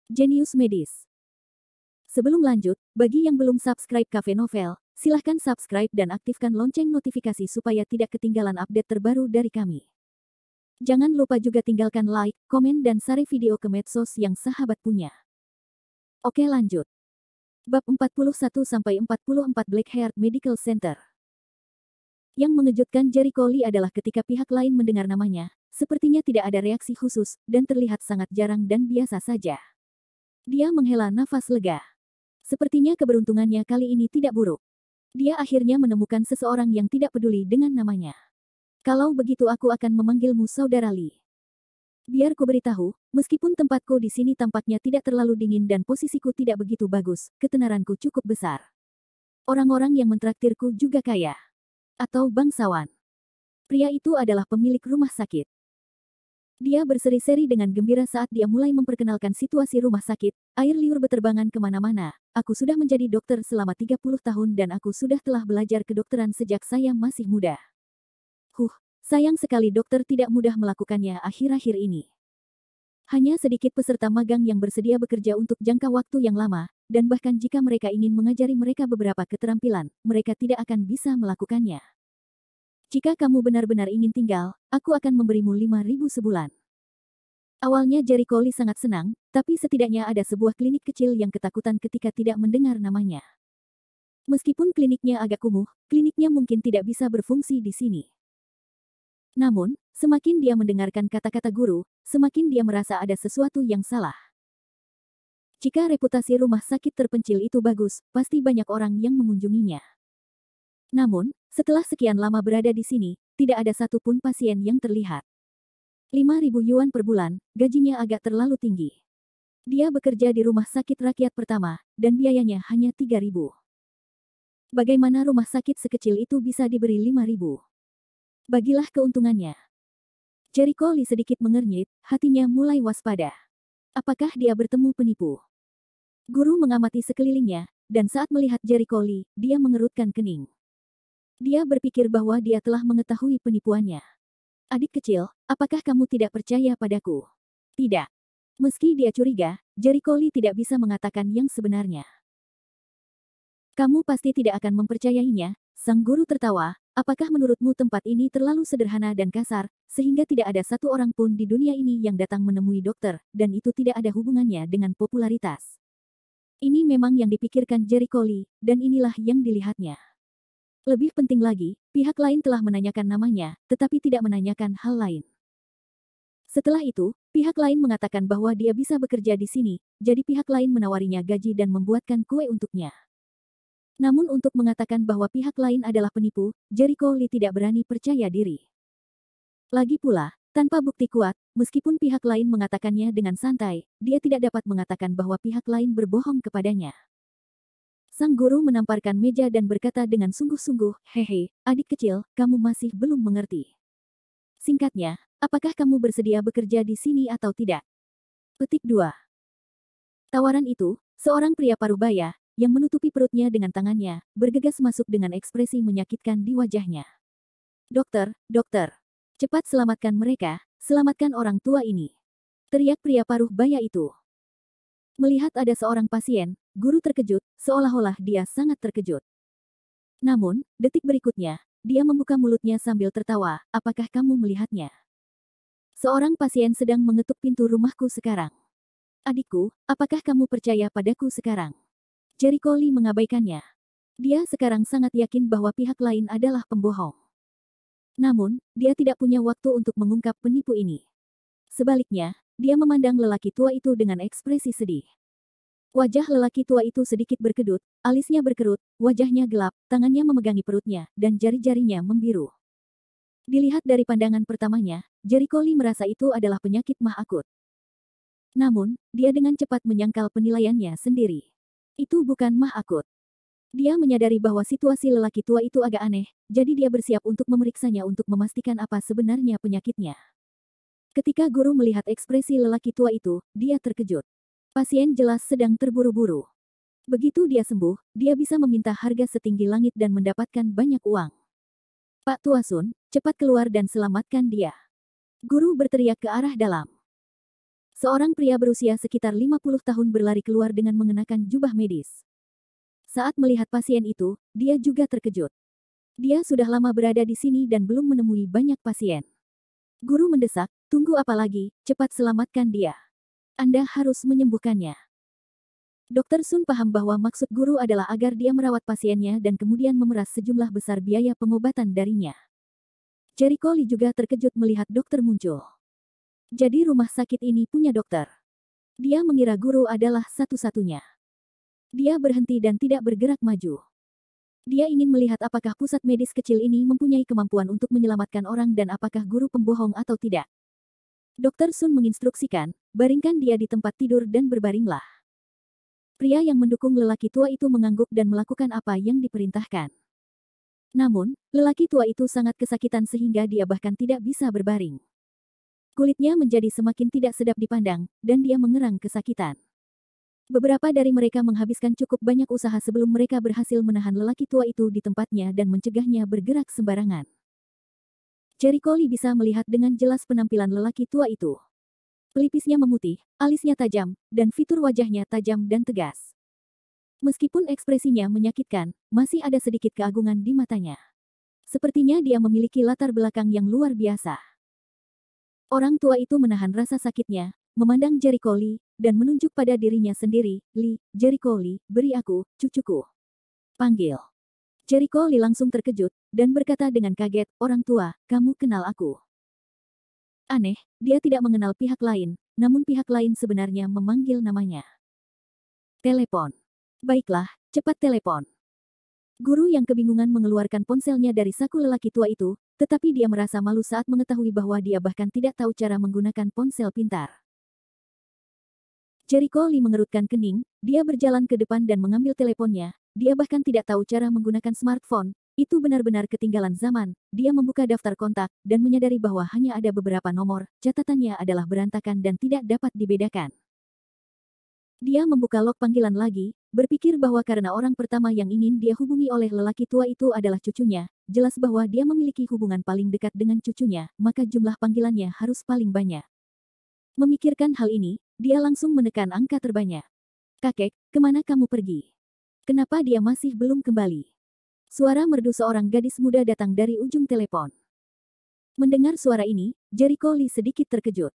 Jenius Medis. Sebelum lanjut, bagi yang belum subscribe Cafe Novel, silahkan subscribe dan aktifkan lonceng notifikasi supaya tidak ketinggalan update terbaru dari kami. Jangan lupa juga tinggalkan like, komen dan share video ke medsos yang sahabat punya. Oke lanjut. Bab 41-44 Blackheart Medical Center. Yang mengejutkan Jericho Lee adalah ketika pihak lain mendengar namanya, sepertinya tidak ada reaksi khusus dan terlihat sangat jarang dan biasa saja. Dia menghela nafas lega. Sepertinya keberuntungannya kali ini tidak buruk. Dia akhirnya menemukan seseorang yang tidak peduli dengan namanya. Kalau begitu aku akan memanggilmu Saudara Lee. Biar ku beritahu, meskipun tempatku di sini tampaknya tidak terlalu dingin dan posisiku tidak begitu bagus, ketenaranku cukup besar. Orang-orang yang mentraktirku juga kaya. Atau bangsawan. Pria itu adalah pemilik rumah sakit. Dia berseri-seri dengan gembira saat dia mulai memperkenalkan situasi rumah sakit. Air liur beterbangan kemana-mana. Aku sudah menjadi dokter selama 30 tahun dan aku sudah telah belajar kedokteran sejak saya masih muda. Sayang sekali dokter tidak mudah melakukannya akhir-akhir ini. Hanya sedikit peserta magang yang bersedia bekerja untuk jangka waktu yang lama, dan bahkan jika mereka ingin mengajari mereka beberapa keterampilan, mereka tidak akan bisa melakukannya. Jika kamu benar-benar ingin tinggal, aku akan memberimu 5.000 sebulan. Awalnya Jericho Lee sangat senang, tapi setidaknya ada sebuah klinik kecil yang ketakutan ketika tidak mendengar namanya. Meskipun kliniknya agak kumuh, kliniknya mungkin tidak bisa berfungsi di sini. Namun, semakin dia mendengarkan kata-kata guru, semakin dia merasa ada sesuatu yang salah. Jika reputasi rumah sakit terpencil itu bagus, pasti banyak orang yang mengunjunginya. Namun, setelah sekian lama berada di sini, tidak ada satupun pasien yang terlihat. 5.000 yuan per bulan, gajinya agak terlalu tinggi. Dia bekerja di rumah sakit rakyat pertama, dan biayanya hanya 3.000. Bagaimana rumah sakit sekecil itu bisa diberi 5.000? Bagilah keuntungannya. Jericho Lee sedikit mengernyit, hatinya mulai waspada. Apakah dia bertemu penipu? Guru mengamati sekelilingnya, dan saat melihat Jericho Lee, dia mengerutkan kening. Dia berpikir bahwa dia telah mengetahui penipuannya. Adik kecil, apakah kamu tidak percaya padaku? Tidak. Meski dia curiga, Jericho Lee tidak bisa mengatakan yang sebenarnya. Kamu pasti tidak akan mempercayainya, sang guru tertawa. Apakah menurutmu tempat ini terlalu sederhana dan kasar, sehingga tidak ada satu orang pun di dunia ini yang datang menemui dokter, dan itu tidak ada hubungannya dengan popularitas? Ini memang yang dipikirkan Jericho Lee, dan inilah yang dilihatnya. Lebih penting lagi, pihak lain telah menanyakan namanya, tetapi tidak menanyakan hal lain. Setelah itu, pihak lain mengatakan bahwa dia bisa bekerja di sini, jadi pihak lain menawarinya gaji dan membuatkan kue untuknya. Namun untuk mengatakan bahwa pihak lain adalah penipu, Jericho Lee tidak berani percaya diri. Lagi pula, tanpa bukti kuat, meskipun pihak lain mengatakannya dengan santai, dia tidak dapat mengatakan bahwa pihak lain berbohong kepadanya. Sang guru menamparkan meja dan berkata dengan sungguh-sungguh, "Hehe, adik kecil, kamu masih belum mengerti. Singkatnya, apakah kamu bersedia bekerja di sini atau tidak?" Petik 2. Tawaran itu, seorang pria parubaya, yang menutupi perutnya dengan tangannya, bergegas masuk dengan ekspresi menyakitkan di wajahnya. Dokter, cepat selamatkan mereka, selamatkan orang tua ini. Teriak pria paruh baya itu. Melihat ada seorang pasien, guru terkejut, seolah-olah dia sangat terkejut. Namun, detik berikutnya, dia membuka mulutnya sambil tertawa, apakah kamu melihatnya? Seorang pasien sedang mengetuk pintu rumahku sekarang. Adikku, apakah kamu percaya padaku sekarang? Jericho Lee mengabaikannya. Dia sekarang sangat yakin bahwa pihak lain adalah pembohong. Namun, dia tidak punya waktu untuk mengungkap penipu ini. Sebaliknya, dia memandang lelaki tua itu dengan ekspresi sedih. Wajah lelaki tua itu sedikit berkedut, alisnya berkerut, wajahnya gelap, tangannya memegangi perutnya, dan jari-jarinya membiru. Dilihat dari pandangan pertamanya, Jericho Lee merasa itu adalah penyakit mah akut. Namun, dia dengan cepat menyangkal penilaiannya sendiri. Itu bukan mah akut. Dia menyadari bahwa situasi lelaki tua itu agak aneh, jadi dia bersiap untuk memeriksanya untuk memastikan apa sebenarnya penyakitnya. Ketika guru melihat ekspresi lelaki tua itu, dia terkejut. Pasien jelas sedang terburu-buru. Begitu dia sembuh, dia bisa meminta harga setinggi langit dan mendapatkan banyak uang. Pak Tuasun, cepat keluar dan selamatkan dia. Guru berteriak ke arah dalam. Seorang pria berusia sekitar 50 tahun berlari keluar dengan mengenakan jubah medis. Saat melihat pasien itu, dia juga terkejut. Dia sudah lama berada di sini dan belum menemui banyak pasien. Guru mendesak, tunggu apa lagi, cepat selamatkan dia. Anda harus menyembuhkannya. Dokter Sun paham bahwa maksud guru adalah agar dia merawat pasiennya dan kemudian memeras sejumlah besar biaya pengobatan darinya. Jericho Lee juga terkejut melihat dokter muncul. Jadi rumah sakit ini punya dokter. Dia mengira guru adalah satu-satunya. Dia berhenti dan tidak bergerak maju. Dia ingin melihat apakah pusat medis kecil ini mempunyai kemampuan untuk menyelamatkan orang dan apakah guru pembohong atau tidak. Dokter Sun menginstruksikan, baringkan dia di tempat tidur dan berbaringlah. Pria yang mendukung lelaki tua itu mengangguk dan melakukan apa yang diperintahkan. Namun, lelaki tua itu sangat kesakitan sehingga dia bahkan tidak bisa berbaring. Kulitnya menjadi semakin tidak sedap dipandang, dan dia mengerang kesakitan. Beberapa dari mereka menghabiskan cukup banyak usaha sebelum mereka berhasil menahan lelaki tua itu di tempatnya dan mencegahnya bergerak sembarangan. Jericho Lee bisa melihat dengan jelas penampilan lelaki tua itu. Pelipisnya memutih, alisnya tajam, dan fitur wajahnya tajam dan tegas. Meskipun ekspresinya menyakitkan, masih ada sedikit keagungan di matanya. Sepertinya dia memiliki latar belakang yang luar biasa. Orang tua itu menahan rasa sakitnya, memandang Jericho Lee, dan menunjuk pada dirinya sendiri, Lee, Jericho Lee, beri aku, cucuku. Panggil. Jericho Lee langsung terkejut, dan berkata dengan kaget, orang tua, kamu kenal aku. Aneh, dia tidak mengenal pihak lain, namun pihak lain sebenarnya memanggil namanya. Telepon. Baiklah, cepat telepon. Guru yang kebingungan mengeluarkan ponselnya dari saku lelaki tua itu, tetapi dia merasa malu saat mengetahui bahwa dia bahkan tidak tahu cara menggunakan ponsel pintar. Jericho Lee mengerutkan kening, dia berjalan ke depan dan mengambil teleponnya, dia bahkan tidak tahu cara menggunakan smartphone, itu benar-benar ketinggalan zaman, dia membuka daftar kontak, dan menyadari bahwa hanya ada beberapa nomor, catatannya adalah berantakan dan tidak dapat dibedakan. Dia membuka log panggilan lagi, berpikir bahwa karena orang pertama yang ingin dia hubungi oleh lelaki tua itu adalah cucunya, jelas bahwa dia memiliki hubungan paling dekat dengan cucunya, maka jumlah panggilannya harus paling banyak. Memikirkan hal ini, dia langsung menekan angka terbanyak. Kakek, kemana kamu pergi? Kenapa dia masih belum kembali? Suara merdu seorang gadis muda datang dari ujung telepon. Mendengar suara ini, Jericho Lee sedikit terkejut.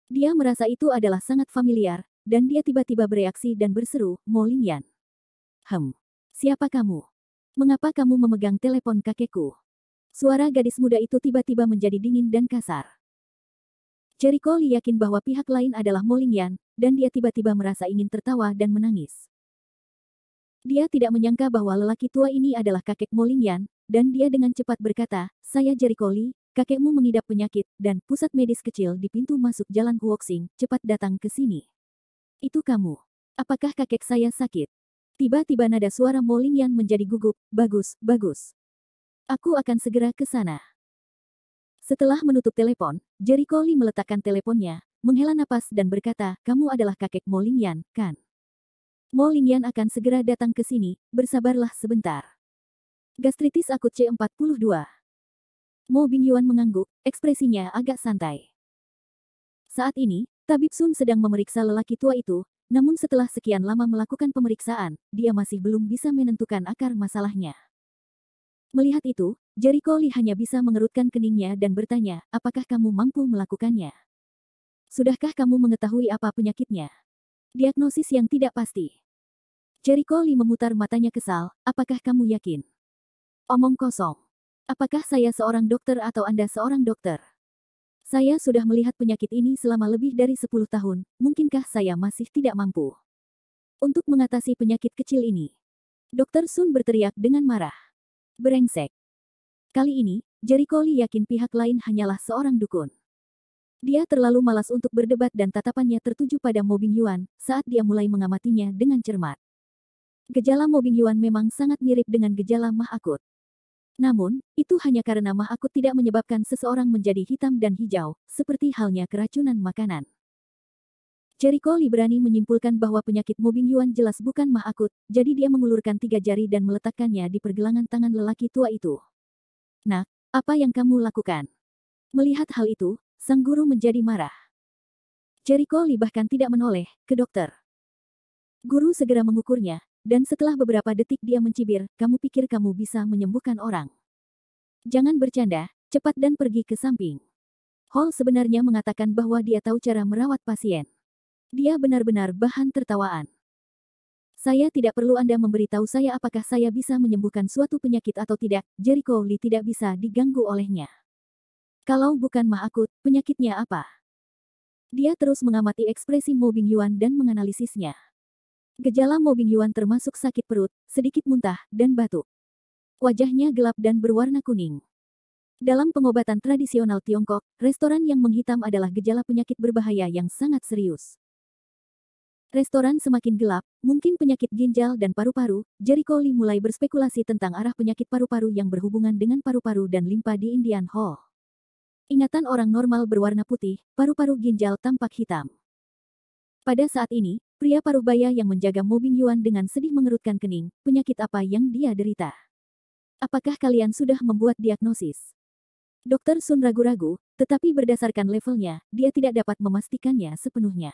Dia merasa itu adalah sangat familiar, dan dia tiba-tiba bereaksi dan berseru, Mo Lingyan. Siapa kamu? Mengapa kamu memegang telepon kakekku? Suara gadis muda itu tiba-tiba menjadi dingin dan kasar. Jericho Lee yakin bahwa pihak lain adalah Mo Lingyan, dan dia tiba-tiba merasa ingin tertawa dan menangis. Dia tidak menyangka bahwa lelaki tua ini adalah kakek Mo Lingyan, dan dia dengan cepat berkata, saya Jericho Lee, kakekmu mengidap penyakit, dan pusat medis kecil di pintu masuk jalan Huoxing, cepat datang ke sini. Itu kamu. Apakah kakek saya sakit? Tiba-tiba nada suara Mo Lingyan menjadi gugup, bagus, bagus. Aku akan segera ke sana. Setelah menutup telepon, Jericho Lee meletakkan teleponnya, menghela napas dan berkata, kamu adalah kakek Mo Lingyan, kan? Mo Lingyan akan segera datang ke sini, bersabarlah sebentar. Gastritis akut C42. Mo Bingyuan mengangguk, ekspresinya agak santai. Saat ini, Tabib Sun sedang memeriksa lelaki tua itu, namun setelah sekian lama melakukan pemeriksaan, dia masih belum bisa menentukan akar masalahnya. Melihat itu, Jericho Lee hanya bisa mengerutkan keningnya dan bertanya, apakah kamu mampu melakukannya? Sudahkah kamu mengetahui apa penyakitnya? Diagnosis yang tidak pasti. Jericho Lee memutar matanya kesal, apakah kamu yakin? Omong kosong. Apakah saya seorang dokter atau Anda seorang dokter? Saya sudah melihat penyakit ini selama lebih dari 10 tahun, mungkinkah saya masih tidak mampu? Untuk mengatasi penyakit kecil ini. Dokter Sun berteriak dengan marah. Brengsek. Kali ini, Jericho Lee yakin pihak lain hanyalah seorang dukun. Dia terlalu malas untuk berdebat dan tatapannya tertuju pada Mo Bingyuan saat dia mulai mengamatinya dengan cermat. Gejala Mo Bingyuan memang sangat mirip dengan gejala mah akut. Namun, itu hanya karena mah akut tidak menyebabkan seseorang menjadi hitam dan hijau, seperti halnya keracunan makanan. Jericho Lee berani menyimpulkan bahwa penyakit Mo Bingyuan jelas bukan mah akut, jadi dia mengulurkan 3 jari dan meletakkannya di pergelangan tangan lelaki tua itu. Nak, apa yang kamu lakukan? Melihat hal itu, sang guru menjadi marah. Jericho Lee bahkan tidak menoleh ke dokter. Guru segera mengukurnya, dan setelah beberapa detik dia mencibir, kamu pikir kamu bisa menyembuhkan orang? Jangan bercanda, cepat dan pergi ke samping. Hall sebenarnya mengatakan bahwa dia tahu cara merawat pasien. Dia benar-benar bahan tertawaan. Saya tidak perlu Anda memberitahu saya apakah saya bisa menyembuhkan suatu penyakit atau tidak, Jericho Lee tidak bisa diganggu olehnya. Kalau bukan mah akut, penyakitnya apa? Dia terus mengamati ekspresi Mo Bingyuan dan menganalisisnya. Gejala Mo Bingyuan termasuk sakit perut, sedikit muntah, dan batuk. Wajahnya gelap dan berwarna kuning. Dalam pengobatan tradisional Tiongkok, restoran yang menghitam adalah gejala penyakit berbahaya yang sangat serius. Restoran semakin gelap, mungkin penyakit ginjal dan paru-paru, Jericho Lee mulai berspekulasi tentang arah penyakit paru-paru yang berhubungan dengan paru-paru dan limpa di Indian Hall. Ingatan orang normal berwarna putih, paru-paru ginjal tampak hitam. Pada saat ini, pria paruh baya yang menjaga Mo Bingyuan dengan sedih mengerutkan kening, penyakit apa yang dia derita? Apakah kalian sudah membuat diagnosis? Dokter Sun ragu-ragu, tetapi berdasarkan levelnya, dia tidak dapat memastikannya sepenuhnya.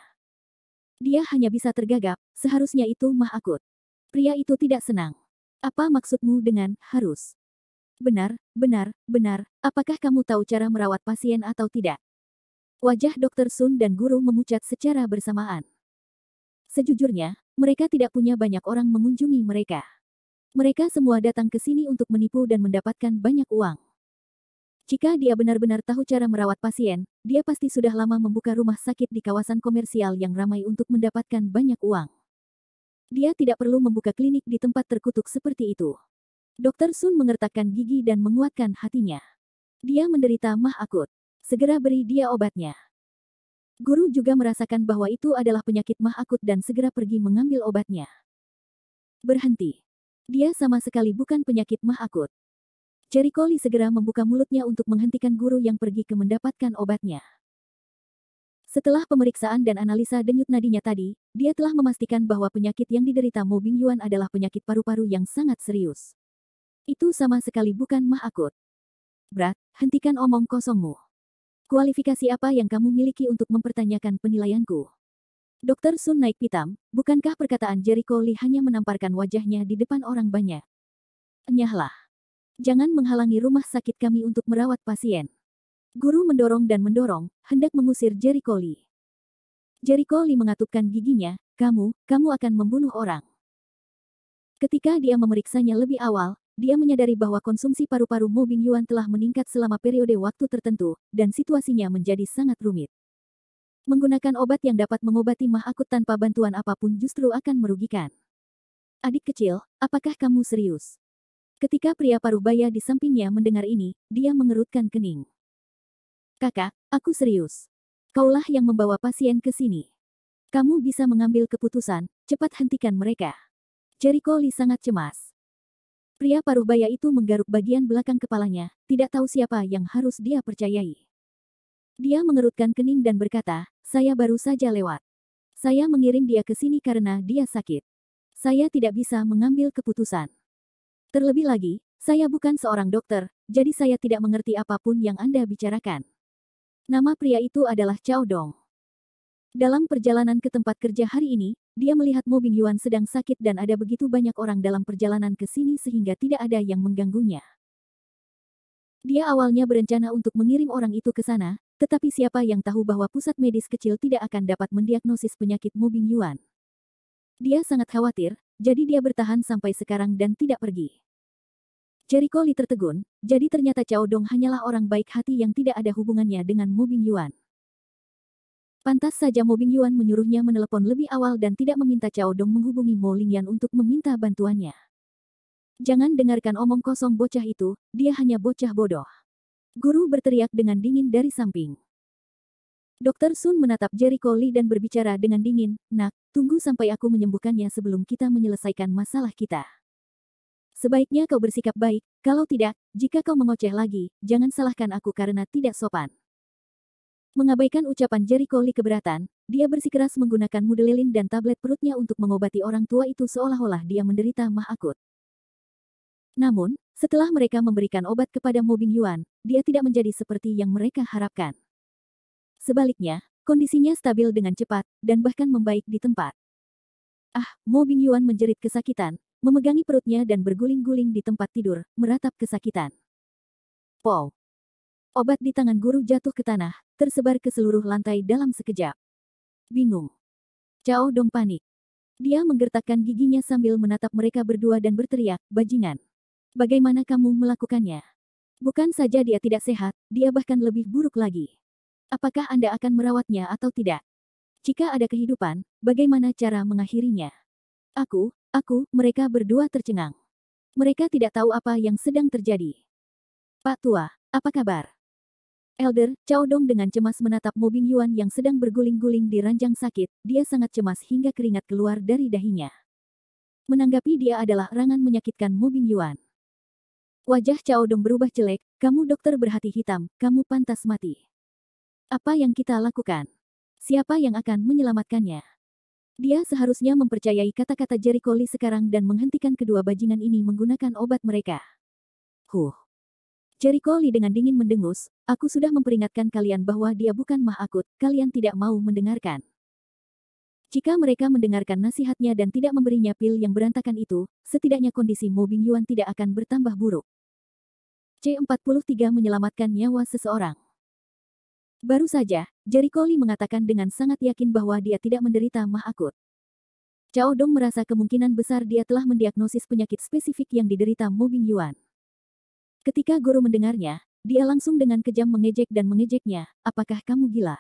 Dia hanya bisa tergagap, seharusnya itu mah akut. Pria itu tidak senang. Apa maksudmu dengan harus? Benar, apakah kamu tahu cara merawat pasien atau tidak? Wajah Dokter Sun dan guru memucat secara bersamaan. Sejujurnya, mereka tidak punya banyak orang mengunjungi mereka. Mereka semua datang ke sini untuk menipu dan mendapatkan banyak uang. Jika dia benar-benar tahu cara merawat pasien, dia pasti sudah lama membuka rumah sakit di kawasan komersial yang ramai untuk mendapatkan banyak uang. Dia tidak perlu membuka klinik di tempat terkutuk seperti itu. Dokter Sun mengertakkan gigi dan menguatkan hatinya. Dia menderita mah akut. Segera beri dia obatnya. Guru juga merasakan bahwa itu adalah penyakit mah akut dan segera pergi mengambil obatnya. Berhenti. Dia sama sekali bukan penyakit mah akut. Jericho Lee segera membuka mulutnya untuk menghentikan guru yang pergi ke mendapatkan obatnya. Setelah pemeriksaan dan analisa denyut nadinya tadi, dia telah memastikan bahwa penyakit yang diderita Mo Bingyuan adalah penyakit paru-paru yang sangat serius. Itu sama sekali bukan mah akut. Brad, hentikan omong kosongmu. Kualifikasi apa yang kamu miliki untuk mempertanyakan penilaianku? Dokter Sun naik pitam, bukankah perkataan Jericho Lee hanya menamparkan wajahnya di depan orang banyak? Enyahlah. Jangan menghalangi rumah sakit kami untuk merawat pasien. Guru mendorong dan mendorong, hendak mengusir Jericho Lee. Jericho Lee mengatupkan giginya, kamu akan membunuh orang. Ketika dia memeriksanya lebih awal, dia menyadari bahwa konsumsi paru-paru Mo Bingyuan telah meningkat selama periode waktu tertentu, dan situasinya menjadi sangat rumit. Menggunakan obat yang dapat mengobati mah akut tanpa bantuan apapun justru akan merugikan. Adik kecil, apakah kamu serius? Ketika pria paruh baya di sampingnya mendengar ini, dia mengerutkan kening. Kakak, aku serius. Kaulah yang membawa pasien ke sini. Kamu bisa mengambil keputusan, cepat hentikan mereka. Jericho Lee sangat cemas. Pria paruh baya itu menggaruk bagian belakang kepalanya, tidak tahu siapa yang harus dia percayai. Dia mengerutkan kening dan berkata, saya baru saja lewat. Saya mengirim dia ke sini karena dia sakit. Saya tidak bisa mengambil keputusan. Terlebih lagi, saya bukan seorang dokter, jadi saya tidak mengerti apapun yang Anda bicarakan. Nama pria itu adalah Cao Dong. Dalam perjalanan ke tempat kerja hari ini, dia melihat Mo Bingyuan sedang sakit dan ada begitu banyak orang dalam perjalanan ke sini sehingga tidak ada yang mengganggunya. Dia awalnya berencana untuk mengirim orang itu ke sana, tetapi siapa yang tahu bahwa pusat medis kecil tidak akan dapat mendiagnosis penyakit Mo Bingyuan. Dia sangat khawatir, jadi dia bertahan sampai sekarang dan tidak pergi. Jericho Lee tertegun, jadi ternyata Cao Dong hanyalah orang baik hati yang tidak ada hubungannya dengan Mo Bingyuan. Pantas saja Mo Bingyuan menyuruhnya menelepon lebih awal dan tidak meminta Cao Dong menghubungi Mo Lingyan untuk meminta bantuannya. Jangan dengarkan omong kosong bocah itu, dia hanya bocah bodoh. Guru berteriak dengan dingin dari samping. Dokter Sun menatap Jericho Lee dan berbicara dengan dingin, nak, tunggu sampai aku menyembuhkannya sebelum kita menyelesaikan masalah kita. Sebaiknya kau bersikap baik, kalau tidak, jika kau mengoceh lagi, jangan salahkan aku karena tidak sopan. Mengabaikan ucapan Jericho Lee keberatan, dia bersikeras menggunakan mudelilin dan tablet perutnya untuk mengobati orang tua itu seolah-olah dia menderita mah akut. Namun, setelah mereka memberikan obat kepada Mo Bingyuan, dia tidak menjadi seperti yang mereka harapkan. Sebaliknya, kondisinya stabil dengan cepat, dan bahkan membaik di tempat. Mo Bingyuan menjerit kesakitan, memegangi perutnya dan berguling-guling di tempat tidur, meratap kesakitan. Pow! Obat di tangan guru jatuh ke tanah, tersebar ke seluruh lantai dalam sekejap. Bingung. Cao Dong panik. Dia menggertakkan giginya sambil menatap mereka berdua dan berteriak, "Bajingan! Bagaimana kamu melakukannya? Bukan saja dia tidak sehat, dia bahkan lebih buruk lagi. Apakah Anda akan merawatnya atau tidak? Jika ada kehidupan, bagaimana cara mengakhirinya?" Mereka berdua tercengang. Mereka tidak tahu apa yang sedang terjadi. "Pak Tua, apa kabar?" Elder Cao Dong dengan cemas menatap Mo Bingyuan yang sedang berguling-guling di ranjang sakit. Dia sangat cemas hingga keringat keluar dari dahinya. Menanggapi dia adalah erangan menyakitkan Mo Bingyuan. Wajah Cao Dong berubah jelek, "Kamu dokter berhati hitam, kamu pantas mati. Apa yang kita lakukan? Siapa yang akan menyelamatkannya?" Dia seharusnya mempercayai kata-kata Jericho Lee sekarang dan menghentikan kedua bajingan ini menggunakan obat mereka. Jericho Lee dengan dingin mendengus, "Aku sudah memperingatkan kalian bahwa dia bukan mah akut, kalian tidak mau mendengarkan. Jika mereka mendengarkan nasihatnya dan tidak memberinya pil yang berantakan itu, setidaknya kondisi Mo Bingyuan tidak akan bertambah buruk." C43 menyelamatkan nyawa seseorang. Baru saja, Jericho Lee mengatakan dengan sangat yakin bahwa dia tidak menderita mah akut. Cao Dong merasa kemungkinan besar dia telah mendiagnosis penyakit spesifik yang diderita Mo Bingyuan. Ketika guru mendengarnya, dia langsung dengan kejam mengejek dan mengejeknya, "Apakah kamu gila?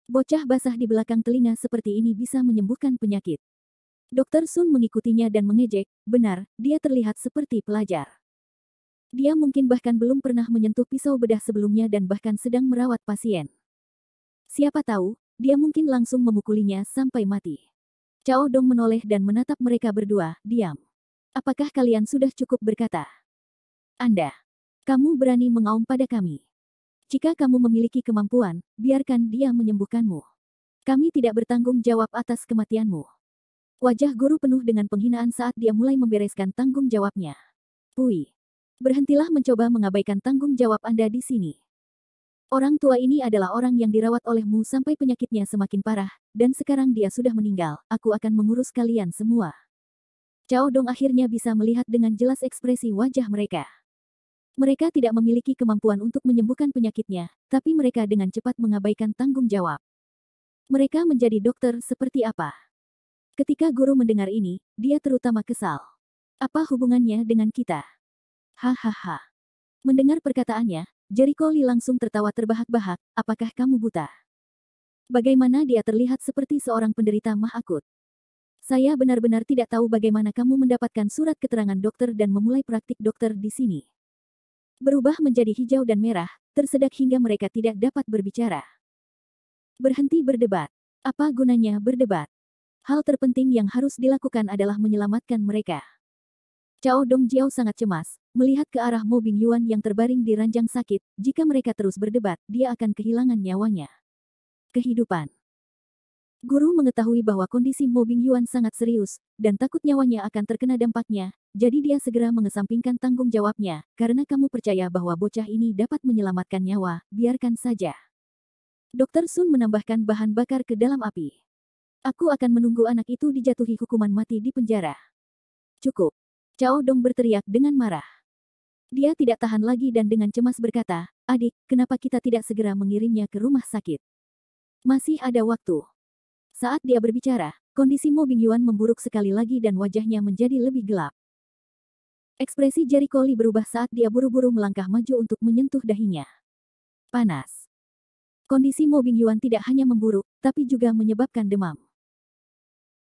Bocah basah di belakang telinga seperti ini bisa menyembuhkan penyakit." Dokter Sun mengikutinya dan mengejek, "Benar, dia terlihat seperti pelajar. Dia mungkin bahkan belum pernah menyentuh pisau bedah sebelumnya dan bahkan sedang merawat pasien. Siapa tahu, dia mungkin langsung memukulinya sampai mati." Cao Dong menoleh dan menatap mereka berdua, "Diam. Apakah kalian sudah cukup berkata? Kamu berani mengaum pada kami. Jika kamu memiliki kemampuan, biarkan dia menyembuhkanmu. Kami tidak bertanggung jawab atas kematianmu." Wajah guru penuh dengan penghinaan saat dia mulai membereskan tanggung jawabnya. "Pui. Berhentilah mencoba mengabaikan tanggung jawab Anda di sini. Orang tua ini adalah orang yang dirawat olehmu sampai penyakitnya semakin parah, dan sekarang dia sudah meninggal. Aku akan mengurus kalian semua." Cao Dong akhirnya bisa melihat dengan jelas ekspresi wajah mereka. Mereka tidak memiliki kemampuan untuk menyembuhkan penyakitnya, tapi mereka dengan cepat mengabaikan tanggung jawab. Mereka menjadi dokter seperti apa? Ketika guru mendengar ini, dia terutama kesal. "Apa hubungannya dengan kita?" Hahaha. Mendengar perkataannya, Jericho Lee langsung tertawa terbahak-bahak, "Apakah kamu buta? Bagaimana dia terlihat seperti seorang penderita mah akut? Saya benar-benar tidak tahu bagaimana kamu mendapatkan surat keterangan dokter dan memulai praktik dokter di sini." Berubah menjadi hijau dan merah, tersedak hingga mereka tidak dapat berbicara. Berhenti berdebat. Apa gunanya berdebat? Hal terpenting yang harus dilakukan adalah menyelamatkan mereka. Cao Dong Jiao sangat cemas, melihat ke arah Mo Bingyuan yang terbaring di ranjang sakit. Jika mereka terus berdebat, dia akan kehilangan nyawanya. Kehidupan. Guru mengetahui bahwa kondisi Mo Bingyuan sangat serius, dan takut nyawanya akan terkena dampaknya, jadi dia segera mengesampingkan tanggung jawabnya, "Karena kamu percaya bahwa bocah ini dapat menyelamatkan nyawa, biarkan saja." Dokter Sun menambahkan bahan bakar ke dalam api. "Aku akan menunggu anak itu dijatuhi hukuman mati di penjara." "Cukup." Cao Dong berteriak dengan marah. Dia tidak tahan lagi dan dengan cemas berkata, "Adik, kenapa kita tidak segera mengirimnya ke rumah sakit? Masih ada waktu." Saat dia berbicara, kondisi Mo Bingyuan memburuk sekali lagi dan wajahnya menjadi lebih gelap. Ekspresi Jericho Lee berubah saat dia buru-buru melangkah maju untuk menyentuh dahinya. Panas. Kondisi Mo Bingyuan tidak hanya memburuk, tapi juga menyebabkan demam.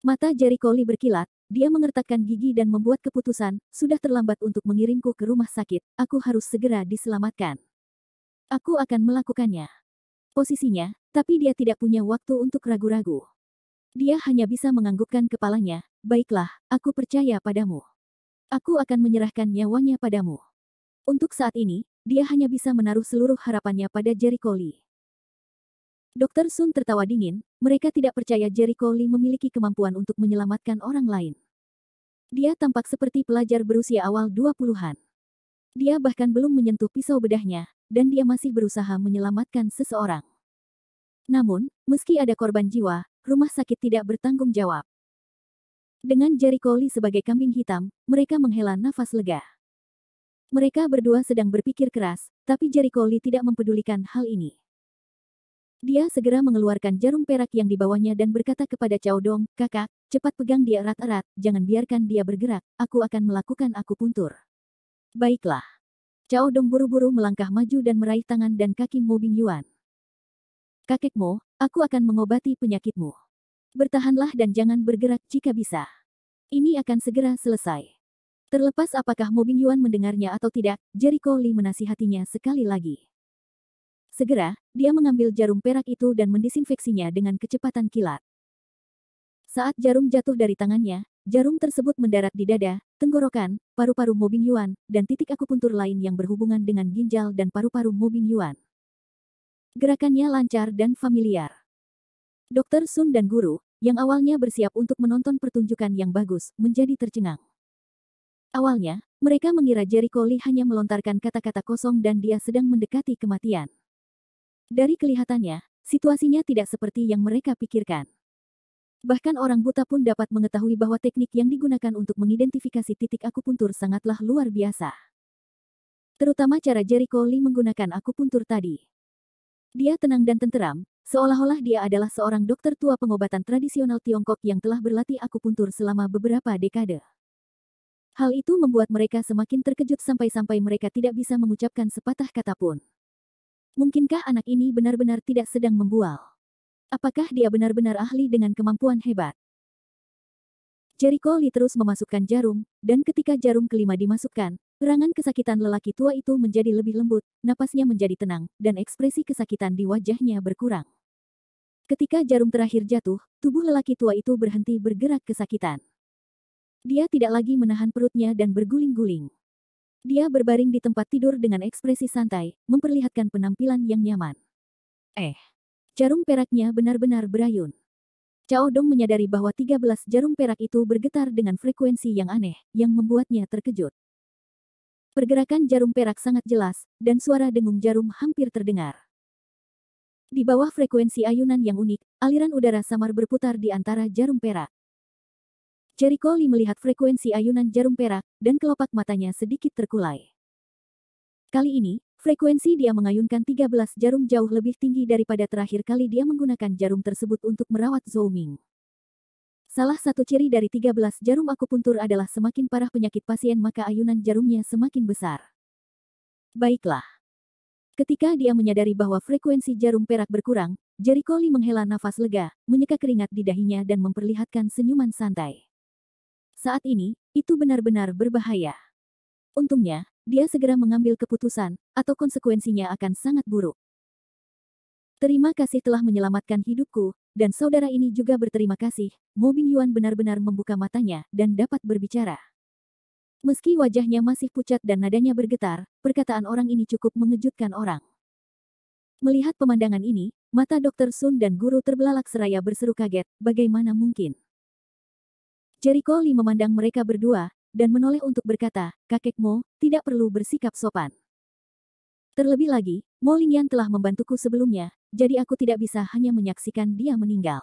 Mata Jericho Lee berkilat, dia mengertakkan gigi dan membuat keputusan, "Sudah terlambat untuk mengirimku ke rumah sakit, aku harus segera diselamatkan. Aku akan melakukannya." Posisinya, tapi dia tidak punya waktu untuk ragu-ragu. Dia hanya bisa menganggukkan kepalanya, "Baiklah, aku percaya padamu. Aku akan menyerahkan nyawanya padamu." Untuk saat ini, dia hanya bisa menaruh seluruh harapannya pada Jericho Lee. Dokter Sun tertawa dingin, mereka tidak percaya Jericho Lee memiliki kemampuan untuk menyelamatkan orang lain. Dia tampak seperti pelajar berusia awal 20-an. Dia bahkan belum menyentuh pisau bedahnya, dan dia masih berusaha menyelamatkan seseorang. Namun, meski ada korban jiwa, rumah sakit tidak bertanggung jawab. Dengan Jericho Lee sebagai kambing hitam, mereka menghela nafas lega. Mereka berdua sedang berpikir keras, tapi Jericho Lee tidak mempedulikan hal ini. Dia segera mengeluarkan jarum perak yang dibawanya dan berkata kepada Cao Dong, "Kakak, cepat pegang dia erat-erat, jangan biarkan dia bergerak, aku akan melakukan akupuntur." "Baiklah." Cao Dong buru-buru melangkah maju dan meraih tangan dan kaki Mo Bingyuan. "Kakek Mo, aku akan mengobati penyakitmu. Bertahanlah dan jangan bergerak jika bisa. Ini akan segera selesai." Terlepas apakah Mo Bingyuan mendengarnya atau tidak, Jericho Lee menasihatinya sekali lagi. Segera, dia mengambil jarum perak itu dan mendisinfeksinya dengan kecepatan kilat. Saat jarum jatuh dari tangannya, jarum tersebut mendarat di dada, tenggorokan, paru-paru Mo Bingyuan, dan titik akupuntur lain yang berhubungan dengan ginjal dan paru-paru Mo Bingyuan. Gerakannya lancar dan familiar. Dokter Sun dan guru, yang awalnya bersiap untuk menonton pertunjukan yang bagus, menjadi tercengang. Awalnya, mereka mengira Jericho Lee hanya melontarkan kata-kata kosong dan dia sedang mendekati kematian. Dari kelihatannya, situasinya tidak seperti yang mereka pikirkan. Bahkan orang buta pun dapat mengetahui bahwa teknik yang digunakan untuk mengidentifikasi titik akupuntur sangatlah luar biasa. Terutama cara Jericho Lee menggunakan akupuntur tadi. Dia tenang dan tenteram, seolah-olah dia adalah seorang dokter tua pengobatan tradisional Tiongkok yang telah berlatih akupuntur selama beberapa dekade. Hal itu membuat mereka semakin terkejut sampai-sampai mereka tidak bisa mengucapkan sepatah kata pun. Mungkinkah anak ini benar-benar tidak sedang membual? Apakah dia benar-benar ahli dengan kemampuan hebat? Jericho Lee terus memasukkan jarum, dan ketika jarum kelima dimasukkan, serangan kesakitan lelaki tua itu menjadi lebih lembut, napasnya menjadi tenang, dan ekspresi kesakitan di wajahnya berkurang. Ketika jarum terakhir jatuh, tubuh lelaki tua itu berhenti bergerak kesakitan. Dia tidak lagi menahan perutnya dan berguling-guling. Dia berbaring di tempat tidur dengan ekspresi santai, memperlihatkan penampilan yang nyaman. Jarum peraknya benar-benar berayun. Cao Dong menyadari bahwa 13 jarum perak itu bergetar dengan frekuensi yang aneh, yang membuatnya terkejut. Pergerakan jarum perak sangat jelas, dan suara dengung jarum hampir terdengar. Di bawah frekuensi ayunan yang unik, aliran udara samar berputar di antara jarum perak. Jericho Lee melihat frekuensi ayunan jarum perak, dan kelopak matanya sedikit terkulai. Kali ini, frekuensi dia mengayunkan 13 jarum jauh lebih tinggi daripada terakhir kali dia menggunakan jarum tersebut untuk merawat Zhou Ming. Salah satu ciri dari 13 jarum akupuntur adalah semakin parah penyakit pasien maka ayunan jarumnya semakin besar. Baiklah. Ketika dia menyadari bahwa frekuensi jarum perak berkurang, Jericho Lee menghela nafas lega, menyeka keringat di dahinya dan memperlihatkan senyuman santai. Saat ini, itu benar-benar berbahaya. Untungnya, dia segera mengambil keputusan, atau konsekuensinya akan sangat buruk. "Terima kasih telah menyelamatkan hidupku, dan saudara ini juga berterima kasih." Mo Bingyuan benar-benar membuka matanya, dan dapat berbicara. Meski wajahnya masih pucat dan nadanya bergetar, perkataan orang ini cukup mengejutkan orang. Melihat pemandangan ini, mata Dr. Sun dan guru terbelalak seraya berseru kaget, bagaimana mungkin? Jericho Lee memandang mereka berdua, dan menoleh untuk berkata, "Kakek Mo, tidak perlu bersikap sopan. Terlebih lagi, Mo Lingyan telah membantuku sebelumnya, jadi aku tidak bisa hanya menyaksikan dia meninggal.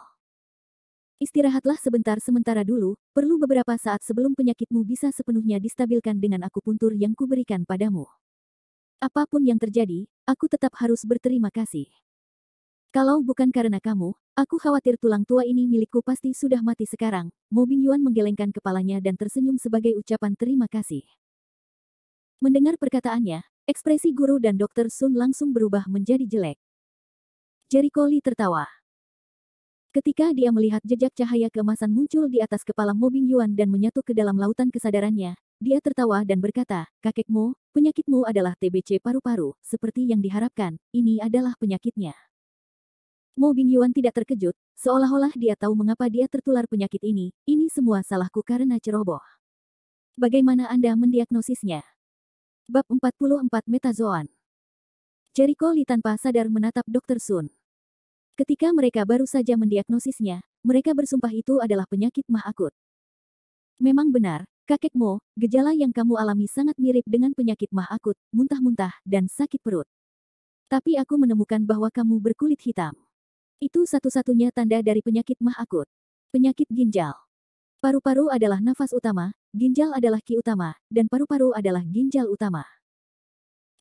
Istirahatlah sebentar sementara dulu, perlu beberapa saat sebelum penyakitmu bisa sepenuhnya distabilkan dengan akupuntur yang kuberikan padamu. Apapun yang terjadi, aku tetap harus berterima kasih. Kalau bukan karena kamu, aku khawatir tulang tua ini milikku pasti sudah mati sekarang." Mo Bingyuan menggelengkan kepalanya dan tersenyum sebagai ucapan terima kasih. Mendengar perkataannya, ekspresi guru dan Dr. Sun langsung berubah menjadi jelek. Jericho Lee tertawa. Ketika dia melihat jejak cahaya keemasan muncul di atas kepala Mo Bingyuan dan menyatu ke dalam lautan kesadarannya, dia tertawa dan berkata, "Kakek Mo, penyakitmu adalah TBC paru-paru, seperti yang diharapkan, ini adalah penyakitnya." Mo Bingyuan tidak terkejut, seolah-olah dia tahu mengapa dia tertular penyakit ini semua salahku karena ceroboh. Bagaimana Anda mendiagnosisnya? Bab 44 Metazoan. Jericho Lee tanpa sadar menatap Dr. Sun. Ketika mereka baru saja mendiagnosisnya, mereka bersumpah itu adalah penyakit mah akut. Memang benar, kakek Mo, gejala yang kamu alami sangat mirip dengan penyakit mah akut, muntah-muntah, dan sakit perut. Tapi aku menemukan bahwa kamu berkulit hitam. Itu satu-satunya tanda dari penyakit mah akut. Penyakit ginjal. Paru-paru adalah nafas utama, ginjal adalah ki utama, dan paru-paru adalah ginjal utama.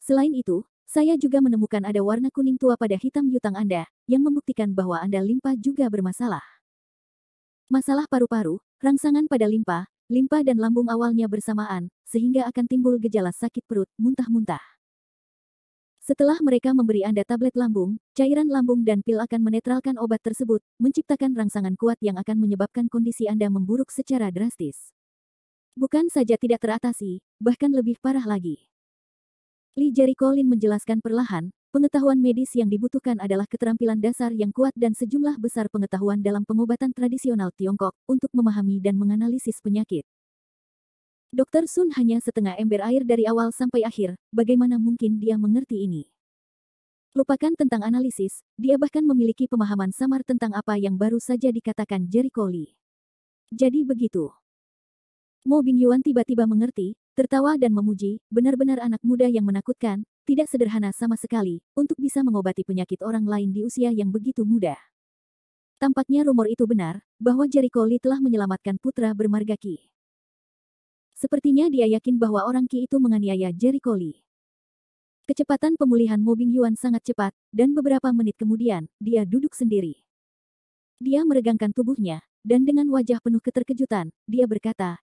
Selain itu, saya juga menemukan ada warna kuning tua pada hitam yutang Anda, yang membuktikan bahwa Anda limpa juga bermasalah. Masalah paru-paru, rangsangan pada limpa dan lambung awalnya bersamaan, sehingga akan timbul gejala sakit perut, muntah-muntah. Setelah mereka memberi Anda tablet lambung, cairan lambung dan pil akan menetralkan obat tersebut, menciptakan rangsangan kuat yang akan menyebabkan kondisi Anda memburuk secara drastis. Bukan saja tidak teratasi, bahkan lebih parah lagi. Lee Jericho Lin menjelaskan perlahan, pengetahuan medis yang dibutuhkan adalah keterampilan dasar yang kuat dan sejumlah besar pengetahuan dalam pengobatan tradisional Tiongkok untuk memahami dan menganalisis penyakit. Dr. Sun hanya setengah ember air dari awal sampai akhir, bagaimana mungkin dia mengerti ini? Lupakan tentang analisis, dia bahkan memiliki pemahaman samar tentang apa yang baru saja dikatakan Jericho Lee. Jadi begitu. Mo Bingyuan tiba-tiba mengerti, tertawa dan memuji, benar-benar anak muda yang menakutkan, tidak sederhana sama sekali, untuk bisa mengobati penyakit orang lain di usia yang begitu muda. Tampaknya rumor itu benar, bahwa Jericho Lee telah menyelamatkan putra bermarga Qi. Sepertinya dia yakin bahwa orang Qi itu menganiaya Jericho Lee. Kecepatan pemulihan Mo Bingyuan sangat cepat, dan beberapa menit kemudian, dia duduk sendiri. Dia meregangkan tubuhnya, dan dengan wajah penuh keterkejutan, dia berkata,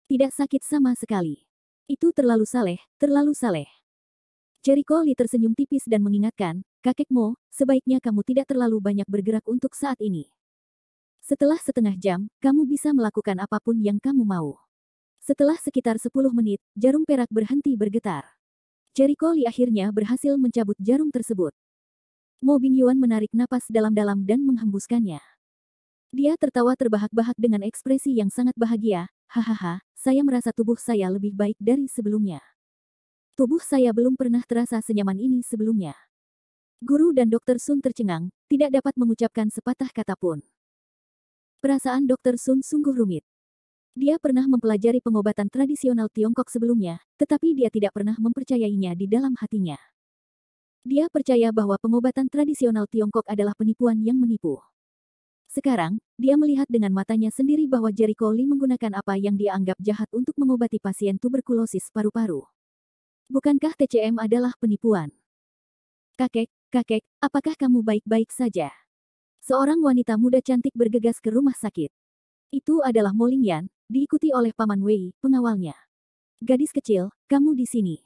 tidak sakit sama sekali. Itu terlalu saleh, terlalu saleh. Jericho Lee tersenyum tipis dan mengingatkan, kakek Mo, sebaiknya kamu tidak terlalu banyak bergerak untuk saat ini. Setelah setengah jam, kamu bisa melakukan apapun yang kamu mau. Setelah sekitar 10 menit, jarum perak berhenti bergetar. Jericho Lee akhirnya berhasil mencabut jarum tersebut. Mo Bingyuan menarik napas dalam-dalam dan menghembuskannya. Dia tertawa terbahak-bahak dengan ekspresi yang sangat bahagia, hahaha, saya merasa tubuh saya lebih baik dari sebelumnya. Tubuh saya belum pernah terasa senyaman ini sebelumnya. Guru dan Dr. Sun tercengang, tidak dapat mengucapkan sepatah kata pun. Perasaan Dr. Sun sungguh rumit. Dia pernah mempelajari pengobatan tradisional Tiongkok sebelumnya, tetapi dia tidak pernah mempercayainya di dalam hatinya. Dia percaya bahwa pengobatan tradisional Tiongkok adalah penipuan yang menipu. Sekarang, dia melihat dengan matanya sendiri bahwa Jericho Lee menggunakan apa yang dia anggap jahat untuk mengobati pasien tuberkulosis paru-paru. Bukankah TCM adalah penipuan? Kakek, apakah kamu baik-baik saja? Seorang wanita muda cantik bergegas ke rumah sakit. Itu adalah Mo Lingyan, diikuti oleh Paman Wei, pengawalnya. Gadis kecil, kamu di sini.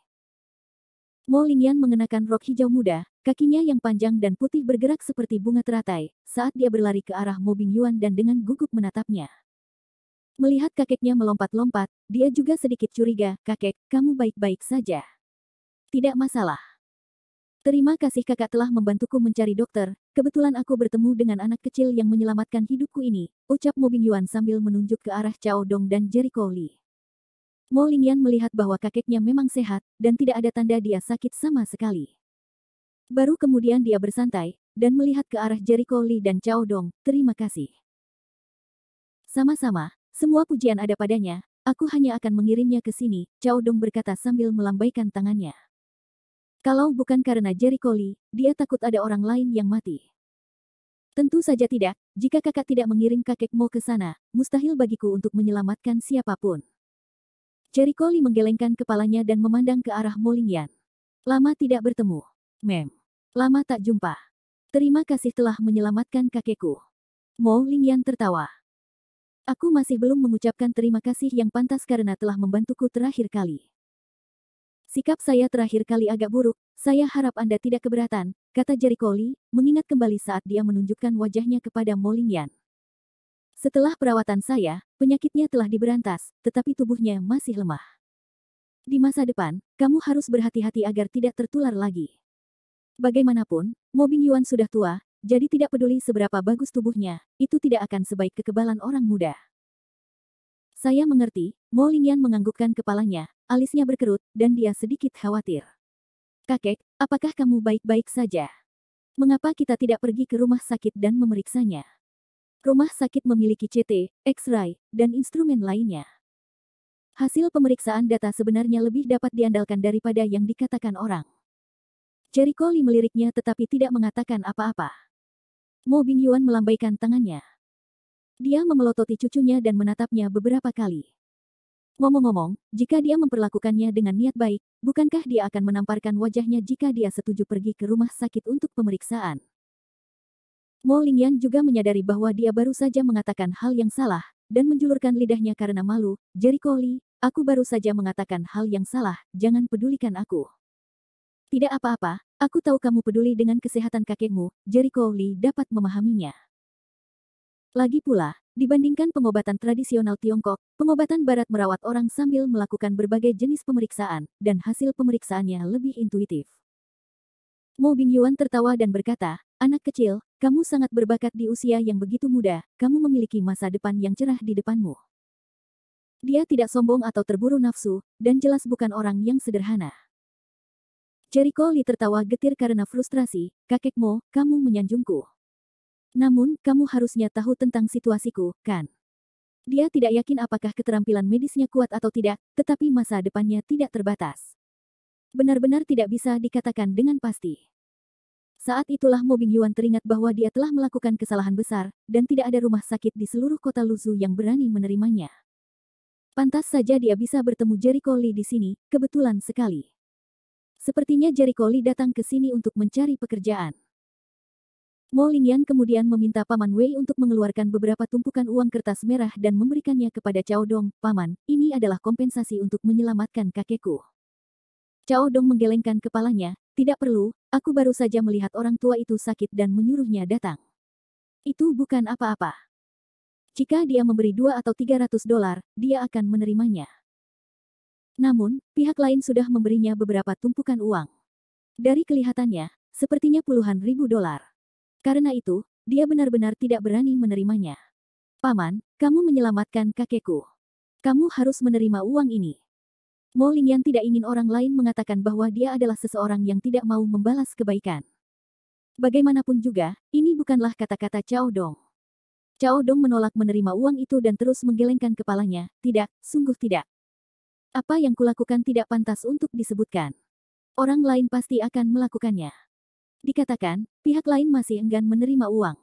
Mo Lingyan mengenakan rok hijau muda, kakinya yang panjang dan putih bergerak seperti bunga teratai, saat dia berlari ke arah Mo Bingyuan dan dengan gugup menatapnya. Melihat kakeknya melompat-lompat, dia juga sedikit curiga, kakek, kamu baik-baik saja. Tidak masalah. Terima kasih kakak telah membantuku mencari dokter, kebetulan aku bertemu dengan anak kecil yang menyelamatkan hidupku ini, ucap Mo Bingyuan sambil menunjuk ke arah Cao Dong dan Jericho Lee. Mo Lingyan melihat bahwa kakeknya memang sehat, dan tidak ada tanda dia sakit sama sekali. Baru kemudian dia bersantai, dan melihat ke arah Jericho Lee dan Cao Dong, terima kasih. Sama-sama, semua pujian ada padanya, aku hanya akan mengirimnya ke sini, Cao Dong berkata sambil melambaikan tangannya. Kalau bukan karena Jericho Lee, dia takut ada orang lain yang mati. Tentu saja tidak, jika kakak tidak mengirim kakek Mo ke sana, mustahil bagiku untuk menyelamatkan siapapun. Jericho Lee menggelengkan kepalanya dan memandang ke arah Mo Lingyan. Lama tidak bertemu. Lama tak jumpa. Terima kasih telah menyelamatkan kakekku. Mo Lingyan tertawa. Aku masih belum mengucapkan terima kasih yang pantas karena telah membantuku terakhir kali. Sikap saya terakhir kali agak buruk, saya harap Anda tidak keberatan, kata Jericho Lee, mengingat kembali saat dia menunjukkan wajahnya kepada Mo Lingyan. Setelah perawatan saya, penyakitnya telah diberantas, tetapi tubuhnya masih lemah. Di masa depan, kamu harus berhati-hati agar tidak tertular lagi. Bagaimanapun, Mo Bingyuan sudah tua, jadi tidak peduli seberapa bagus tubuhnya, itu tidak akan sebaik kekebalan orang muda. Saya mengerti, Mo Lingyan menganggukkan kepalanya, alisnya berkerut, dan dia sedikit khawatir. Kakek, apakah kamu baik-baik saja? Mengapa kita tidak pergi ke rumah sakit dan memeriksanya? Rumah sakit memiliki CT, X-ray, dan instrumen lainnya. Hasil pemeriksaan data sebenarnya lebih dapat diandalkan daripada yang dikatakan orang. Jericho Lee meliriknya tetapi tidak mengatakan apa-apa. Mo Bingyuan melambaikan tangannya. Dia memelototi cucunya dan menatapnya beberapa kali. Ngomong-ngomong, jika dia memperlakukannya dengan niat baik, bukankah dia akan menamparkan wajahnya jika dia setuju pergi ke rumah sakit untuk pemeriksaan? Mo Lingyan juga menyadari bahwa dia baru saja mengatakan hal yang salah, dan menjulurkan lidahnya karena malu. Jericho Lee, aku baru saja mengatakan hal yang salah, jangan pedulikan aku. Tidak apa-apa, aku tahu kamu peduli dengan kesehatan kakekmu, Jericho Lee dapat memahaminya. Lagi pula, dibandingkan pengobatan tradisional Tiongkok, pengobatan barat merawat orang sambil melakukan berbagai jenis pemeriksaan, dan hasil pemeriksaannya lebih intuitif. Mo Bingyuan tertawa dan berkata, anak kecil, kamu sangat berbakat di usia yang begitu muda, kamu memiliki masa depan yang cerah di depanmu. Dia tidak sombong atau terburu nafsu, dan jelas bukan orang yang sederhana. Jericho Lee tertawa getir karena frustrasi, kakek Mo, kamu menyanjungku. Namun, kamu harusnya tahu tentang situasiku, kan? Dia tidak yakin apakah keterampilan medisnya kuat atau tidak, tetapi masa depannya tidak terbatas. Benar-benar tidak bisa dikatakan dengan pasti. Saat itulah Mo Bingyuan teringat bahwa dia telah melakukan kesalahan besar, dan tidak ada rumah sakit di seluruh kota Luzhu yang berani menerimanya. Pantas saja dia bisa bertemu Jericho Lee di sini, kebetulan sekali. Sepertinya Jericho Lee datang ke sini untuk mencari pekerjaan. Mo Lingyan kemudian meminta Paman Wei untuk mengeluarkan beberapa tumpukan uang kertas merah dan memberikannya kepada Cao Dong. Paman, ini adalah kompensasi untuk menyelamatkan kakekku. Cao Dong menggelengkan kepalanya, tidak perlu, aku baru saja melihat orang tua itu sakit dan menyuruhnya datang. Itu bukan apa-apa. Jika dia memberi $2 atau $300, dia akan menerimanya. Namun, pihak lain sudah memberinya beberapa tumpukan uang. Dari kelihatannya, sepertinya puluhan ribu dolar. Karena itu, dia benar-benar tidak berani menerimanya. Paman, kamu menyelamatkan kakekku. Kamu harus menerima uang ini. Mo Lingyan tidak ingin orang lain mengatakan bahwa dia adalah seseorang yang tidak mau membalas kebaikan. Bagaimanapun juga, ini bukanlah kata-kata Cao Dong. Cao Dong menolak menerima uang itu dan terus menggelengkan kepalanya. Tidak, sungguh tidak. Apa yang kulakukan tidak pantas untuk disebutkan. Orang lain pasti akan melakukannya. Dikatakan, pihak lain masih enggan menerima uang.